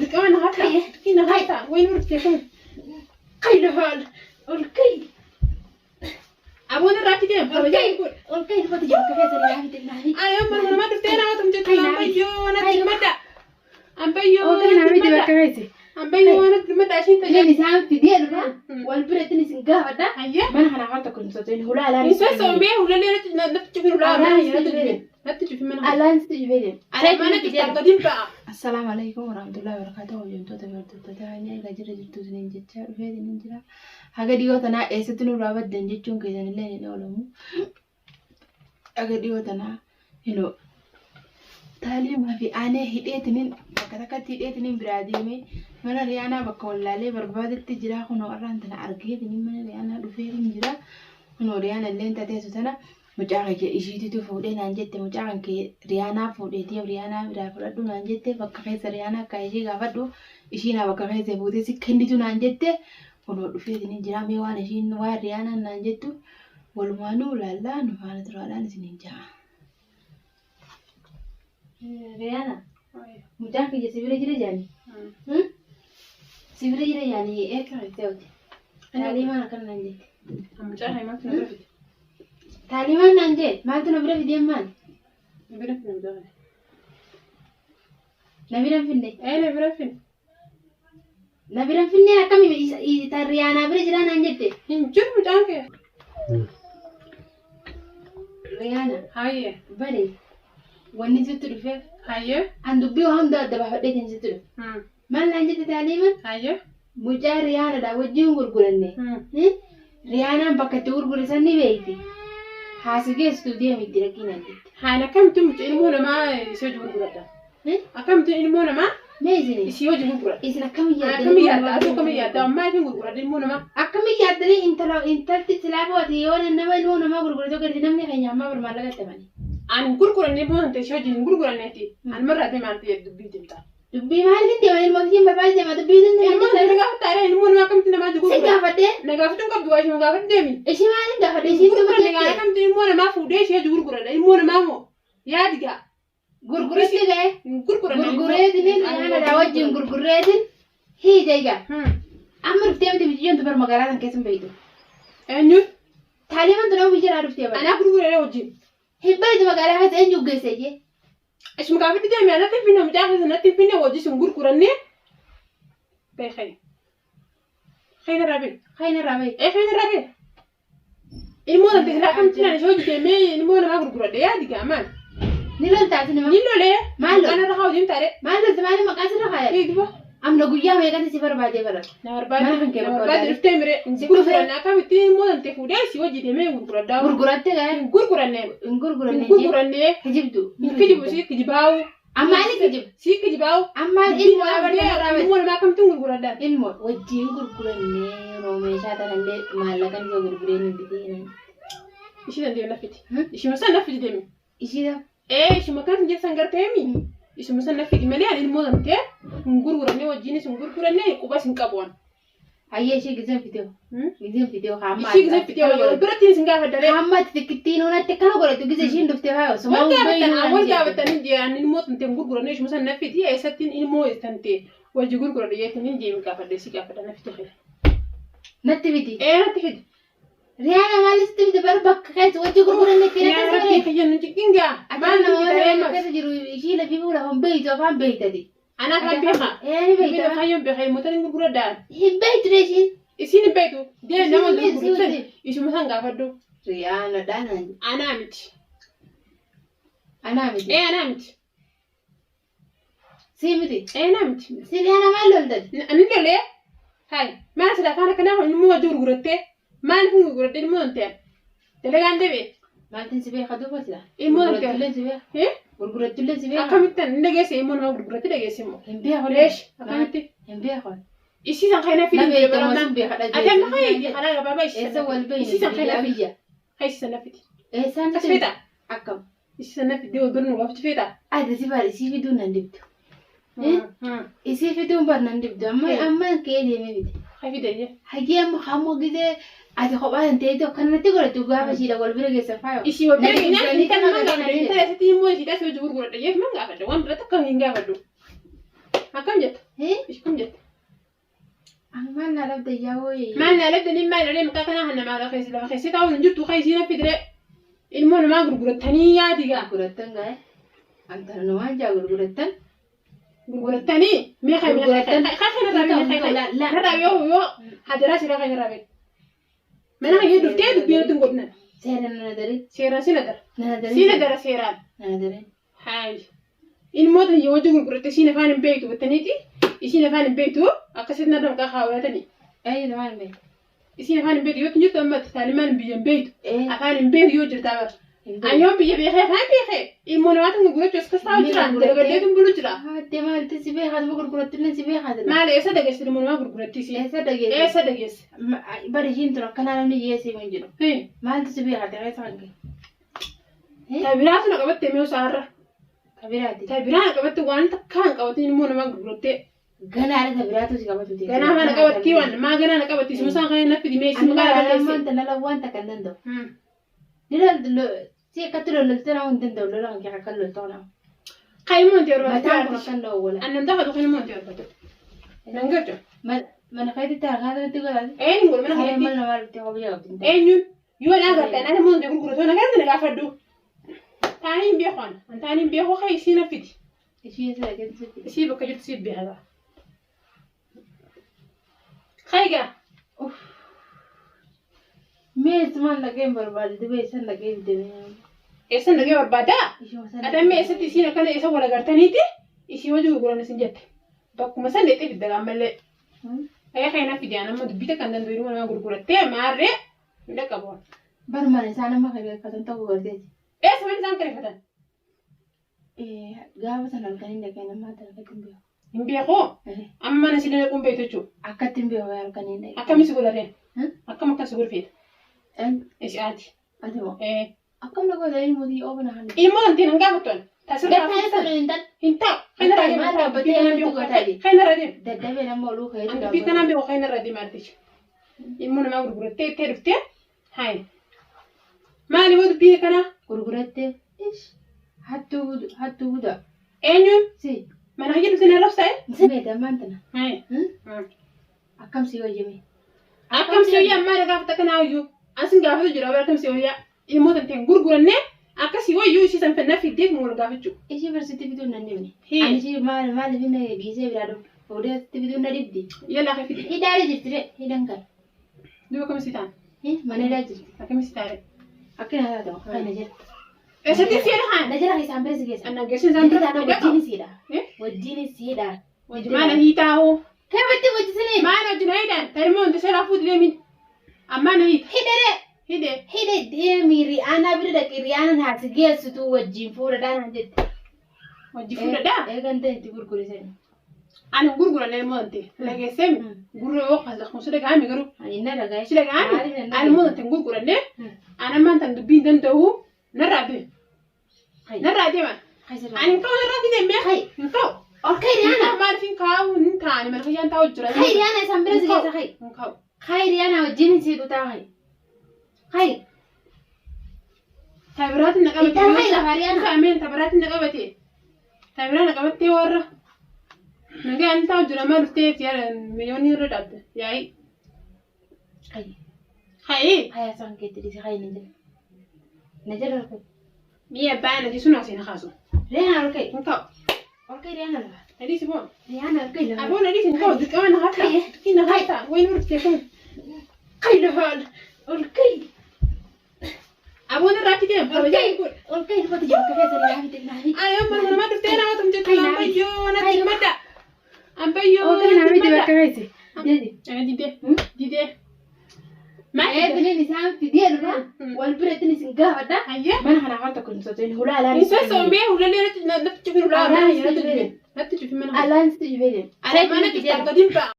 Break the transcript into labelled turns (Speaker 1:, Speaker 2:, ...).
Speaker 1: ودي كمان هاتها كنا هاتها وين ورثتكم قيل هذا الكي أبونا راتي كم
Speaker 2: الكي ما تجيب كفاية سريعة في تلماذي
Speaker 1: أيوة ما تفتينا ما تمجد أنا بيجو أنا تلمدا أم بيجو
Speaker 2: أنا بيجو كفاية
Speaker 1: أم بيجو أنا تلمدا عشان
Speaker 2: تجي نسام في ديال بقى والبرد نسنجاه ده
Speaker 1: أيه
Speaker 2: ما أنا هنعمل تكون صوتين هلا لا
Speaker 1: نسأل بيه ولا ليه نتجفين ولا لا تجفين منها
Speaker 2: لا نستجفين
Speaker 1: أنا ما نتجفين قديم بقى
Speaker 2: السلام عليكم ورحمة الله وبركاته وجمتوا تبرتوا تاني إلى جرة جبتوا سننجتشار في هذه النجرة هكذا تنا إيستنو رابط دنجتشون كذا نلاقي نقولهم هكذا تنا هنا تالي ما في أنا هديتنين كذا هديتنين براديمي من ريانا بقول لالي بربادة تجرا خنو أران تنا أرجيتنين من ريانا رفيق نجرا خنو ريانا اللي أنت تيسو تنا mucaa kee ishiitu fuudhee naan jette mucaan kee riyaanaa fuudheetiif riyaanaa biraa fudhadhu naan jette bakka keessa riyaanaa akka ishee gaafadhu ishiin bakka keessa fuutee si kennitu naan jette kunoo dhufeetiin jira mee waan ishiin waan riyaanaa naan jettu walumaanuu laallaa nu faana turaadhaan isiniin jaa. Riyaanaa mucaan kiyya sibira jira jaani. Sibira jira jaani eegaa ta'uuti. Taalimaan akkana naan jette.
Speaker 1: Mucaan haimaa kana bira fide.
Speaker 2: Taalimaan naan jette maaltu na bira fidee maal?
Speaker 1: Na bira fide mucaan.
Speaker 2: Na bira fide.
Speaker 1: Na bira fide.
Speaker 2: Na bira fide akkami Riyaanaa bira jira naan jette.
Speaker 1: Hin jiru mucaan kee.
Speaker 2: Riyaanaa.
Speaker 1: Hayyee.
Speaker 2: Bari wanni sitti dhufee.
Speaker 1: Hayyee.
Speaker 2: An dubbii waan hunda adda baafadhee kan sitti dhufe. Maal naan jette Taalimaan?
Speaker 1: Hayyee.
Speaker 2: Mucaa Riyaanaadha wajjin gurguranne. Riyaanaan bakka itti gurgurisan ni beekti. Haasi geessitu deemitti rakkinaan jetti.
Speaker 1: Haala akkamitti mucaa ilmoo namaa isii hojii gurguradha? Akkamitti ilmoo namaa isii hojii gurguradha?
Speaker 2: Isin akkami yaadda?
Speaker 1: Akkami yaadda? Ati akkami yaadda? Ammaa isin gurguradha ilmoo namaa?
Speaker 2: Akkami yaaddanii intalti silaafa wati yoo nama ilmoo namaa gurguratu gadi namni keenya ammaa barmaala gattamani.
Speaker 1: Ani gurguranne ilmoo namtee isii hojii hin gurguranneeti. Ani marraatee maaltu jedhu dubbii deemtaa?
Speaker 2: Dubbii maaliif deeman ilmoo kiyyan barbaade deema dubbii deemtaa?
Speaker 1: Ilmoo nama gaafataa ilmoo namaa akkamitti namaa jiru?
Speaker 2: Si gaafadhee?
Speaker 1: Na gaafatu qabdu waa ishee gaafatu deemi.
Speaker 2: Ishee maaliif gaafadhee? Ishee
Speaker 1: gurguranne gaa akkamitti ilmoo namaa fuudhee ishee hojii gurguradha ilmoo namaa moo yaadi gaa?
Speaker 2: Gurgureetti ga'e?
Speaker 1: Gurguranne.
Speaker 2: Gurgureetiin Riyaanaadha wajjin gurgureetiin hiija egaa. Amma dhuftee miti biyyoon bar magaalaa kan keessa hin beektu.
Speaker 1: Eenyu?
Speaker 2: Taalimaan tunaa biyya dhuftee bara.
Speaker 1: Anaa gurguree wajjin.
Speaker 2: Hin beektu magaalaa keessa eenyu geesse jee?
Speaker 1: Ishuma gaafatti deemee anatti hin finne mucaa keessa natti hin finne wajjin sun gurgurannee beekani. Khayna rabe.
Speaker 2: Khayna rabe.
Speaker 1: Khayna rabe. Ilmoo namti silaa kamti naan ishee hojii deemee ilmoo namaa gurguradhe yaadi gaa maal?
Speaker 2: Ni loltaati nama.
Speaker 1: Ni lolee.
Speaker 2: Maal
Speaker 1: kana rahaa wajjin taare.
Speaker 2: Maal lolti maali maqaa sirra kaaya?
Speaker 1: Eegba.
Speaker 2: Amna guyyaa meeqatti si barbaadee bara?
Speaker 1: Na barbaade dhuftee mire gurguranne akkamitti ilmoo namti fuudhee si hojii deemee gurguradhaa.
Speaker 2: Gurguratte gaa?
Speaker 1: Gurguranne.
Speaker 2: Gurguranne. Kijibdu.
Speaker 1: Kijibu si kijibaawu.
Speaker 2: Ammaali kijib.
Speaker 1: Si kijibaawu.
Speaker 2: Ammaali ilmoo abarraa
Speaker 1: ilmoo namaa akkamitti gurguradhaa?
Speaker 2: Ilmoo wajjin gurguranne yeroo meeshaa tanallee maallaqan yoo gurguree ni bitee.
Speaker 1: Ishii dandee lafiti. Ishuma san lafiti deemi.
Speaker 2: Ishii
Speaker 1: ishuma kan jesan garteemi. Ishuma san lafiti malee ani ilmoo namtee gurguranne wajjin sun gurguranne quba sin qabuun.
Speaker 2: Hayyee ishee gizeen fitee. Gizeen fitee hamma.
Speaker 1: Ishii gizeen fitee biratti sin gaafa daree.
Speaker 2: Hamma tikittiin onatti kana godhatu gizee ishiin dhuftee faayo.
Speaker 1: Suma wal gaafatanii jiraan ilmoo tantee gurguranne ishuma san lafiti eessattiin ilmoo tantee wajji gurguranne yeetanii deemi gaafadde si gaafadda lafiti fide.
Speaker 2: Natti fidi.
Speaker 1: Natti fidi.
Speaker 2: Riyaana maalis tibi bar bakka keessa wajji gurguranne ittiin akka
Speaker 1: siree. Riyaana kiyyan jikinga.
Speaker 2: Maal nama keessa jiru ishii lafi fuula hon beeytu afaan beeytati.
Speaker 1: Ana kan beeka.
Speaker 2: Ni beeyta.
Speaker 1: Beeka kayyoon beeka mootan gurguradhaan.
Speaker 2: Hin beeytu ishiin.
Speaker 1: Isin beeytu. Dee nama gurguratan ishuma san gaafaddu.
Speaker 2: Riyaana dhaanaan.
Speaker 1: Anaa miti.
Speaker 2: Anaa miti.
Speaker 1: Anaa miti.
Speaker 2: Si miti.
Speaker 1: Anaa miti.
Speaker 2: Si Riyaana maal loltati?
Speaker 1: Ani lolee. Hai. Maal sila kana kana ilmoo wajji gurgurattee. Maal kun gurguratte ilmoo nantee. Dalagaan deebee.
Speaker 2: Maaltiin si beeka duuba sila?
Speaker 1: Ilmoo nantee.
Speaker 2: Gurguratullee si beeka. Gurguratullee si beeka.
Speaker 1: Akkamittan inni dhageesse ilmoo nama gurguratte dhageesse immoo.
Speaker 2: Hin beeka.
Speaker 1: Leesh. Akkamitti.
Speaker 2: Hin beeka.
Speaker 1: Ishii san kayna fidi.
Speaker 2: Nama eegamu sun beeka dhageesse.
Speaker 1: Ati amma kayyi kana gabaabaa ishii.
Speaker 2: Eessa wal beeyne.
Speaker 1: Ishii san kayna fidi.
Speaker 2: biyya.
Speaker 1: Hai ishii san fidi.
Speaker 2: Eessaan
Speaker 1: As feeta.
Speaker 2: Akkam.
Speaker 1: Ishii san fidi wal birnu gaafti feeta.
Speaker 2: Ati si baadhi isii fiduun nan dibdu. Isii fiduun bar nan dibdu. Amma kee deemee biti.
Speaker 1: Hai fidayye.
Speaker 2: Hayyee amma hammoo gisee ati kophaa hin ta'e tokko kanatti godhatu gaafa shiidha wal bira geessan faayo.
Speaker 1: Ishii wal bira geessan inni kan man gaafadha. Inni ta'e asitti immoo ishii dhasee hojii gurguradha. Yeef man gaafadha. Waan biratti akka hin gaafadhu. Akkam jetta? إيش كم جت
Speaker 2: أنا ما نعرف دياوي
Speaker 1: ما أنا لبدني ما أنا ليه مكانها إحنا ما خيس لا خيس تاون نجت وخيسينا في درة المهم ما غرغرة تانية ديجا
Speaker 2: gurguratan guys antara nama aja gurguratan
Speaker 1: غرغرة تاني مية خي خي نرابي يو هذا سيرا خي نرابي ما أنا هي دكتور بيرو تنقولنا
Speaker 2: seran
Speaker 1: سيرا سيران هاي المهم هي وجه غرغرة سينا فان بيتو بتنيتي إسينا فان بيتو أكسرنا دم كخاوة تاني
Speaker 2: أي زمان بيت
Speaker 1: إسينا فان بيتو يوتني تما تتعلمان بيجن بيتو أفان بيتو يوجر تابر أيام بيجي فان بيخي المنوات غرغرة تسكساو جران دلقديتم بلو جرا
Speaker 2: هذا ما تسيبه هذا بقرقرتنا سيبه هذا
Speaker 1: ما له يسا دقيس المنوات غرغرة تسي يسا دقيس
Speaker 2: بريجين ترى كنا نمني يسي من جنو
Speaker 1: هي
Speaker 2: ما تسيبه هذا غير سانك
Speaker 1: تابيرات نقبت تميو سارة
Speaker 2: كبيراتي
Speaker 1: تابيرات نقبت وانت كان قبتين المنوات غرغرة
Speaker 2: غنا على كبيراتو سي قبتو تي
Speaker 1: غنا ما نقبت كيوان ما غنا نقبت سمسان خاين نفدي ميسي مقابل
Speaker 2: ما انت لا وانت كنندو نلا سي كتلو للتنا وانت ولا لا كي كلو تونا
Speaker 1: خايمون تيرو
Speaker 2: ما كان ولا
Speaker 1: أنا ندخل خايمون تيرو نانجتو
Speaker 2: ما نخيتي تاع هذا تقول
Speaker 1: أين نقول من
Speaker 2: هاي
Speaker 1: خايتي
Speaker 2: ما نمر تقول يا بنت
Speaker 1: أين يو أنا قلت أنا مون تقول كرتون أنا قلت لك أفردو تاني بيخوان تاني بيخو خايسينا فيدي
Speaker 2: ايش يسوي كده
Speaker 1: سيبك جت سيب بهذا خايجة
Speaker 2: ميت ما لقين برباد دبي سن لقين دبي
Speaker 1: إيسن لقي بربادا
Speaker 2: ايش هو سن
Speaker 1: أتم إيسن تسينا كان إيسن ولا قرتنيتي إيش وجهه يقولون سنجت بقى مثلا نتي في الدعم ملء أي خينا في ديانا ما دبيت كان دندوري ولا غرغرة تي مارة ولا كبار
Speaker 2: برمانة سانا ما خير فتن تقول قردي
Speaker 1: إيه سمين زام كريفتن
Speaker 2: إيه قابة سنة الكنين لكن ما ترى كتير بيو
Speaker 1: نبيخو أما نسينا نقوم بيتوجو
Speaker 2: أكتر بيو يا الكنين لكن
Speaker 1: أكمل سكولارين أكمل كان سكول فيت
Speaker 2: أن
Speaker 1: إيش عادي
Speaker 2: أنتوا
Speaker 1: إيه
Speaker 2: أكمل لقوا ذي مودي أو بنا هني
Speaker 1: إيه ما أنتي نعابتون تاسر
Speaker 2: ده هذا سنة
Speaker 1: إنت خينا رادي
Speaker 2: ما تبغى
Speaker 1: خينا بيو خينا رادي
Speaker 2: ده بينا مولو خير
Speaker 1: أنت بيكنا بيو خينا رادي مارتيش إمون ما غرغرة تي ترفتي هاي ما لي ود بيكنا
Speaker 2: غرغرتة إيش هاتو ده
Speaker 1: أيون
Speaker 2: سي
Speaker 1: ما نحكي بسنا لفظة
Speaker 2: سمي ده ما أنتنا
Speaker 1: هاي
Speaker 2: أكم سيو جمي
Speaker 1: أكم سيويا ما رجعت كنا أيو أسن جافت جرا أكم سيويا إمون تنتين غرغرة نه أكم سيويا شيء سنفنا في ديك مول جافت جو
Speaker 2: إيش برسيتي بدون نندمني
Speaker 1: هي.
Speaker 2: أنا شيء ما لفينا جيسي برادو وده تبدون ندبدي
Speaker 1: يلا خفيف
Speaker 2: هي داري جرتري هي دنكر
Speaker 1: دو كم سيتان
Speaker 2: هي ما نلاقي
Speaker 1: كم سيتان
Speaker 2: أكيد هذا ده هاي نجر
Speaker 1: إيش تيجي هان
Speaker 2: نجر هاي سامبرس جيس
Speaker 1: أنا جالسين زمان
Speaker 2: أنا وديني سيدا
Speaker 1: إيه
Speaker 2: وديني سيدا
Speaker 1: وجمانا هي تاهو
Speaker 2: كيف بدي وجسني
Speaker 1: ما أنا جنايدا ترمون تسير أفود لمن أما أنا هي
Speaker 2: هيدا
Speaker 1: هيدا
Speaker 2: دي ميري أنا بدك ريانا ناس جيس تو وجين فورا دانا جد
Speaker 1: وجفنا دا
Speaker 2: إيه كنت تقول كل سنة
Speaker 1: أنا غرغرة للمونتي لكن سامي غرغرة وقت لخمسة دقيقة عامي غرو
Speaker 2: أنا نرجع
Speaker 1: شيء لك عامي أنا مونتي غرغرة نه أنا ما أنت دبين دنتهو نرابي نرابي ما أنا كاو نرابي ده مية
Speaker 2: هاي
Speaker 1: كاو
Speaker 2: أوكي ريانا
Speaker 1: ما أعرفين كاو نتاني ما نخيان تاو جرا
Speaker 2: هاي ريانا سامبرس جيس هاي
Speaker 1: كاو
Speaker 2: هاي ريانا وجين سيدو تا هاي
Speaker 1: تبرات النقابة
Speaker 2: إنت هاي لهاريانا
Speaker 1: كامل تبرات النقابة تبرات النقابة تي ورا نجي أنت تاو جرا ما رفتي يا مليونير رداد ياي هاي
Speaker 2: هاي سان كتير هاي نجر أوكي
Speaker 1: مية بانا دي سنة سينا خاسو
Speaker 2: ريانا أوكي
Speaker 1: كاو
Speaker 2: أوكي ريانا لا
Speaker 1: هذي سبون
Speaker 2: ريانا أوكي لا
Speaker 1: أبونا هذي سنكاو دك أنا هاتا كنا هاتا وين ورث كم
Speaker 2: كيل هال أوكي
Speaker 1: أبونا راتي كم
Speaker 2: أوكي ما تجيب كفاية سريعة في تجنبي
Speaker 1: أيوة ما تفتنا ما تمجد أنا بيجو أنا تجمدا أنا بيجو
Speaker 2: أوكي أنا بيجي بكفاية جدي
Speaker 1: أنا ديدي ما
Speaker 2: إيه تني نسام في دي أنا والبرة تني سنجاه ده
Speaker 1: أيه
Speaker 2: ما أنا هنعرف تكون صوتين هلا لا
Speaker 1: إنسان سومي ولا لا نفتح ولا لا نفتح في منهم
Speaker 2: ألا نستجيبين
Speaker 1: أنا ما نفتح قديم بقى